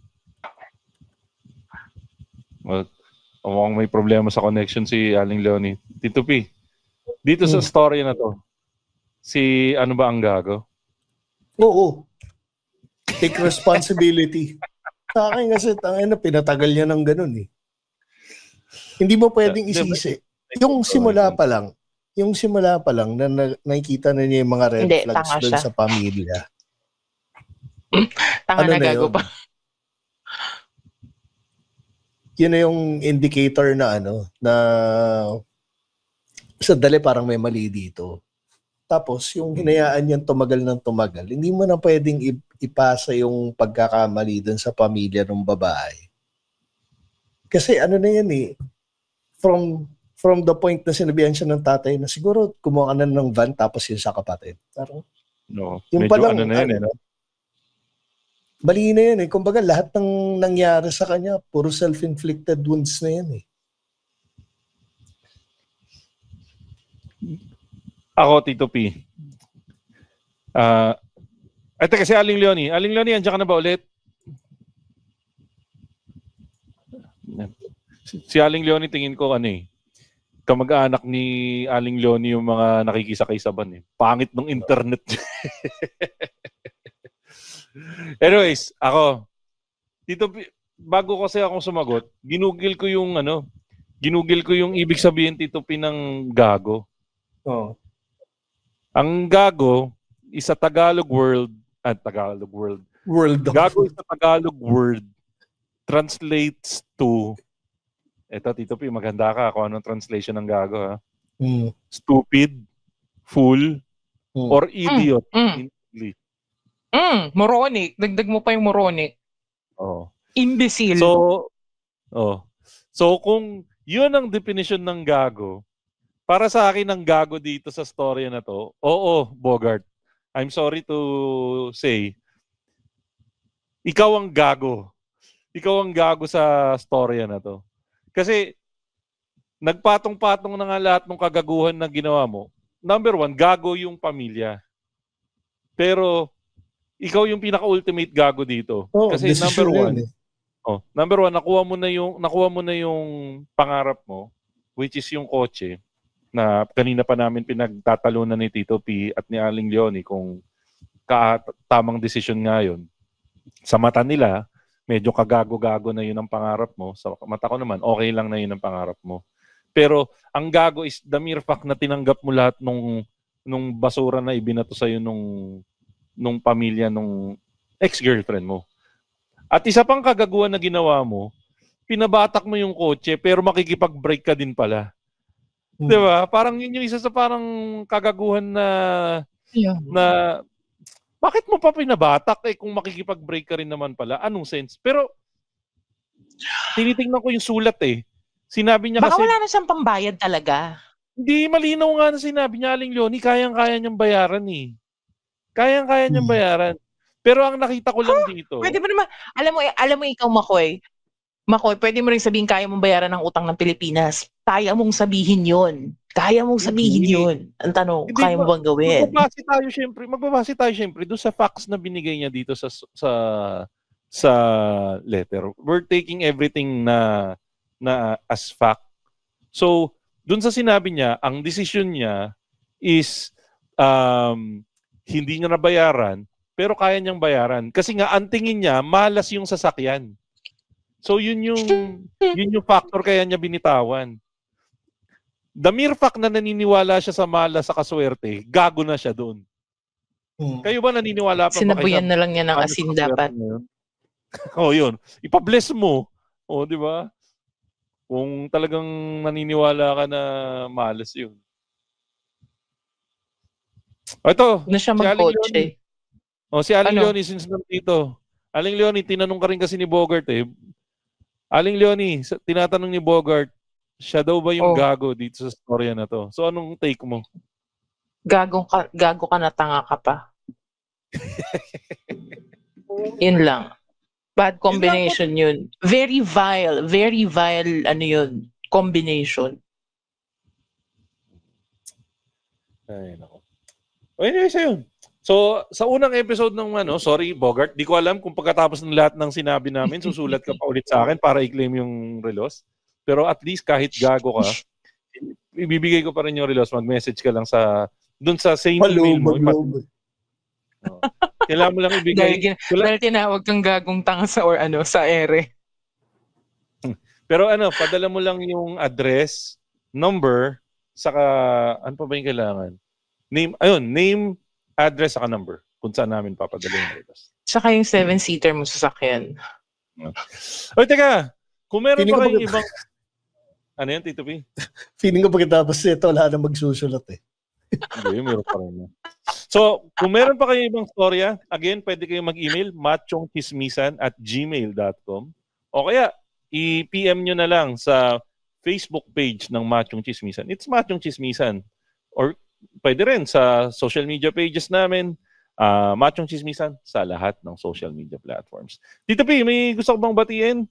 Mukhang may problema sa connection si Aling Leonie. Tito P, dito sa story na to, si ano ba ang gago? Oo. Take responsibility. Sa akin kasi, pinatagal niya ng ganun eh. Hindi mo pwedeng isisi. Yung simula pa lang na nakikita na niya yung mga red flags doon sa pamilya. Tanga na gago pa. Yun na yung indicator na sadali parang may mali dito. Tapos yung hinayaan niyang tumagal ng tumagal, hindi mo na pwedeng ipasa yung pagkakamali dun sa pamilya ng babae. Kasi na yan eh, from the point na sinabihan siya ng tatay na siguro kumuha ka na ng van tapos yun sa kapatid. Parang, yung palang, na yan no? Mali na yan eh. Kumbaga lahat ng nangyari sa kanya, puro self-inflicted wounds na yan eh. Ako, Tito P. Ito kasi Aling Leonie. Aling Leonie, andiyan ka na ba ulit? Si Aling Leonie, tingin ko kamag-anak ni Aling Leonie yung mga nakikisakay sa van eh. Pangit ng internet. Anyways, ako, dito, bago kasi akong sumagot, ginugil ko yung ibig sabihin, Tito P, ng gago. Oh. Ang gago is a Tagalog word. Gago is a Tagalog word. Translates to, eto Tito P, maganda ka kung anong translation ng gago, ha? Stupid, fool, or idiot in English. Moronic. Dagdag mo pa yung moronic. Oh. Imbecile. So kung yun ang definition ng gago, para sa akin ang gago dito sa storya na to, Bogart, I'm sorry to say, ikaw ang gago. Ikaw ang gago sa storya na to. Kasi nagpatong-patong na nga lahat ng kagaguhan na ginawa mo. Number one, gago yung pamilya. Pero ikaw yung pinaka-ultimate gago dito. Kasi number one, nakuha mo na yung pangarap mo, which is yung kotse, na kanina pa namin pinagtatalunan ni Tito P at ni Aling Leonie kung tamang desisyon nga yun. Sa mata nila, medyo kagago-gago na yun ang pangarap mo. Sa mata ko naman, okay lang na yun ang pangarap mo. Pero ang gago is the mere fact na tinanggap mo lahat nung basura na ibinato sa'yo nung pamilya nung ex-girlfriend mo. At isa pang kagaguhan na ginawa mo, pinabatak mo yung kotse pero makikipag-brake ka din pala. Diba? Parang yun yung isa sa parang kagaguhan na bakit mo pa pinabatak kung makikipag-brake ka rin naman pala? Anong sense? Pero tinitingnan ko yung sulat eh. Sinabi niya baka kasi wala na siyang pambayad talaga. Hindi, malinaw nga na sinabi niya, Aling Leonie, kayang-kaya niyang bayaran eh. Kayang-kaya niyang bayaran. Pero ang nakita ko lang dito... Pwede mo naman, alam mo ikaw, Makoy, pwede mo rin sabihin kaya mong bayaran ng utang ng Pilipinas. Kaya mong sabihin yun. Ang tanong, hindi, kaya mo bang gawin? Magbabase tayo syempre doon sa facts na binigay niya dito sa letter. We're taking everything na as fact. So, doon sa sinabi niya, ang decision niya is hindi niya nabayaran, pero kaya niyang bayaran. Kasi nga, ang tingin niya, malas yung sasakyan. So, yun yung factor kaya niya binitawan. The mere fact na naniniwala siya sa malas sa kaswerte, gago na siya doon. Kayo ba naniniwala pa? Sinabuyan na lang niya ng asin dapat. Yun. Ipa-bless mo. Di ba? Kung talagang naniniwala ka na malas yun. Ito, na siya mag-coach si Aling Leonie, since nandito. Aling Leonie, tinanong ka rin kasi ni Bogart eh. Aling Leonie, tinatanong ni Bogart, siya daw ba yung gago dito sa storya na to? So, anong take mo? Gago ka na, tanga ka pa. Yun lang. Bad combination yun. Very vile, yun, combination. Ay, nako. Anyways, ayun. So, sa unang episode ng sorry Bogart, di ko alam kung pagkatapos ng lahat ng sinabi namin, susulat ka pa ulit sa akin para i-claim yung relos. Pero at least kahit gago ka, ibibigay ko pa rin yung relos, mag-message ka lang dun sa same email mo. Kailangan mo lang ibigay. Dahil tinawag kang gagong tanga sa ere. Pero padala mo lang yung address, number, saka, ano pa ba yung kailangan? Name, address, saka number. Kung saan namin papadala yung relos. Saka yung 7-seater mo sasakyan. Oy, teka! Kung meron pa kayong ibang... Ano yan, Tito P? Feeling ko pagkatapos ito, wala na magsusulat eh. Hindi, meron pa rin. So, kung meron pa kayong ibang storya, again, pwede kayong mag-email machongchismisan@gmail.com o kaya i-PM nyo na lang sa Facebook page ng Machong Chismisan. It's Machong Chismisan. Or pwede rin sa social media pages namin, Machong Chismisan sa lahat ng social media platforms. Tito P, may gusto ko bang batiin?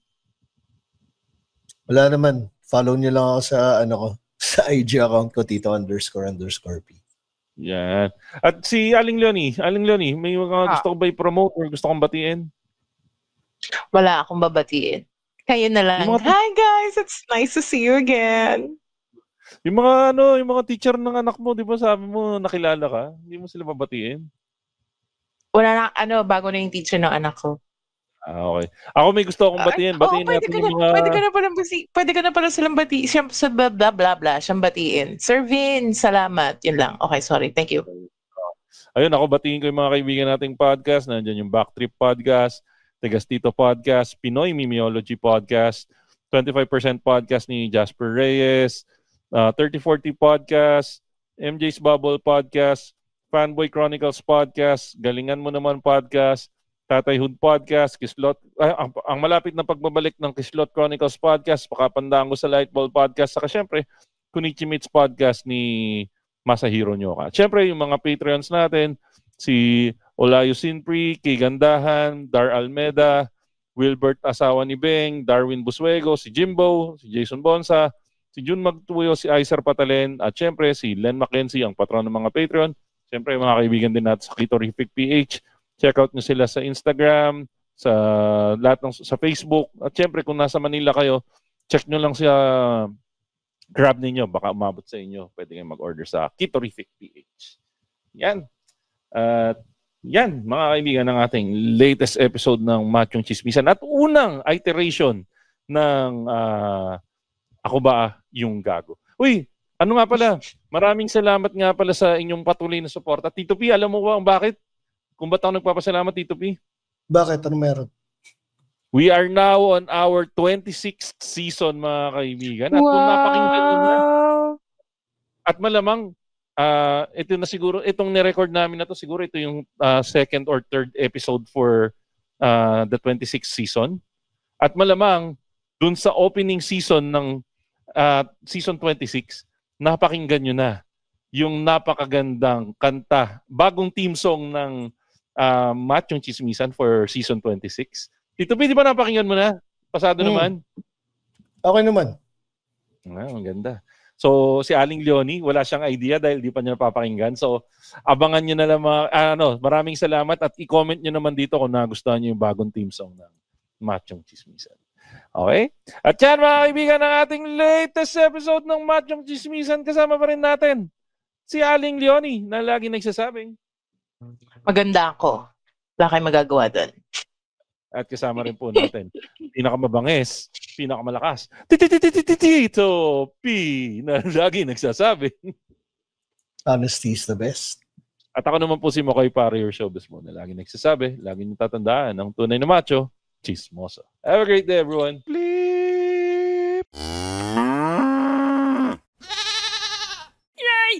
Wala naman. Follow nyo lang ako sa IG account ko, Tito__P. Yan. At si Aling Leonie, may mga gusto ko ba i-promote or gusto kong batiin? Wala akong babatiin. Kayo na lang. Hi guys, it's nice to see you again. Yung mga teacher ng anak mo, di ba sabi mo nakilala ka? Hindi mo sila babatiin? Wala na, bago na yung teacher ng anak ko. Okay. Ako may gusto akong batiin. Batiin natin yung mga... Pwede ka na pala silang batiin. Siyang sa bla bla bla, siyang batiin. Sir Vin, salamat. Yun lang. Okay, sorry. Thank you. Ayun, ako batiin ko yung mga kaibigan nating podcast. Nandiyan yung Backtrip Podcast, Tegastito Podcast, Pinoy Mimiology Podcast, 25% Podcast ni Jasper Reyes, 3040 Podcast, MJ's Bubble Podcast, Fanboy Chronicles Podcast, Galingan Mo Naman Podcast, Tatay Hood Podcast, Kislot, ang malapit na pagbabalik ng Kislot Chronicles Podcast, Pakapandaan Ko sa Lightball Podcast, saka syempre, Kunichi Meets Podcast ni Masahiro Nyoka. Syempre, yung mga Patreons natin, si Olayo Sinpri, Kay Gandahan, Dar Almeda, Wilbert Asawa ni Beng, Darwin Busuego, si Jimbo, si Jason Bonsa, si Jun Magtuyo, si Aiser Patalen, at syempre si Len Mackenzie, ang patron ng mga Patreon. Syempre, mga kaibigan din natin sa Kitorific PH. Check out nyo sila sa Instagram, sa lahat ng sa Facebook. At syempre, kung nasa Manila kayo, check nyo lang sa Grab ninyo. Baka umabot sa inyo. Pwede kayong mag-order sa Kitorific PH. Yan. Yan, mga kaibigan, ng ating latest episode ng Machong Chismisan. At unang iteration ng Ako Ba Yung Gago. Uy, ano nga pala? Maraming salamat nga pala sa inyong patuloy na suporta. Tito P, alam mo ba bakit? Kung ba't ako nagpapasalamat, Tito P? Bakit? Ano meron? We are now on our 26th season, mga kaibigan. At kung napakinggan nyo na, at malamang, ito na siguro, itong nirecord namin na to, siguro ito yung second or third episode for the 26th season. At malamang, dun sa opening season ng season 26, napakinggan nyo na yung napakagandang kanta, bagong theme song ng Machong Chismisan for season 26. Tito P, di ba napakinggan mo na? Pasado naman? Okay naman. Maganda. So, si Aling Leonie, wala siyang idea dahil di pa niya napapakinggan. So, abangan nyo na lang maraming salamat at i-comment nyo naman dito kung nagustuhan nyo yung bagong theme song ng Machong Chismisan. Okay? At yan, mga kaibigan, ng ating latest episode ng Machong Chismisan, kasama pa rin natin si Aling Leonie na lagi nagsasabing maganda ako. Wala kayong magagawa doon. At kasama rin po natin pinakamabangis, pinakamalakas, Tito P na lagi nagsasabi honesty is the best. At ako naman po si Mokoy Pario Showbiz mo na lagi nagsasabi, lagi niyong tatandaan ang tunay na macho, chismoso. Have a great day, everyone. Bleep! Yay!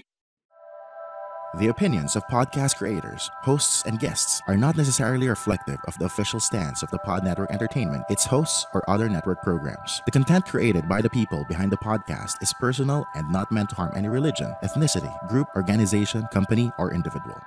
The opinions of podcast creators, hosts, and guests are not necessarily reflective of the official stance of the Pod Network Entertainment, its hosts, or other network programs. The content created by the people behind the podcast is personal and not meant to harm any religion, ethnicity, group, organization, company, or individual.